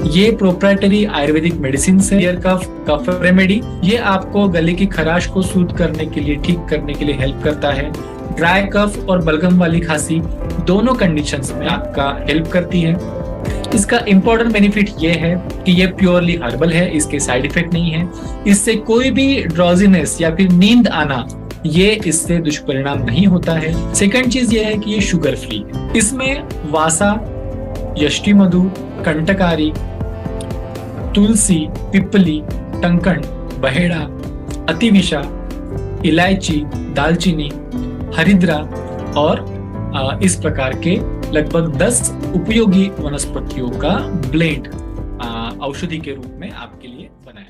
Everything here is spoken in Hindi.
ये प्रोप्राइटरी आयुर्वेदिक मेडिसिन है। ईयर कफ, कफ रेमेडी, ये आपको गले की खराश को सूद करने के लिए, ठीक करने के लिए हेल्प करता है। ड्राई कफ और बलगम वाली खांसी, दोनों कंडीशंस में आपका हेल्प करती है। इसका इंपॉर्टेंट बेनिफिट ये है कि ये प्योरली हर्बल है, इसके साइड इफेक्ट नहीं है। इससे कोई भी ड्रॉजीनेस या फिर नींद आना, ये इससे दुष्परिणाम नहीं होता है। सेकंड चीज ये है कि ये शुगर फ्री है। इसमें वासा, यष्टि मधु, कंटकारी, तुलसी, पिपली, टंकण, बहेड़ा, अतिविशा, इलायची, दालचीनी, हरिद्रा और इस प्रकार के लगभग 10 उपयोगी वनस्पतियों का ब्लेंड औषधि के रूप में आपके लिए बनाया।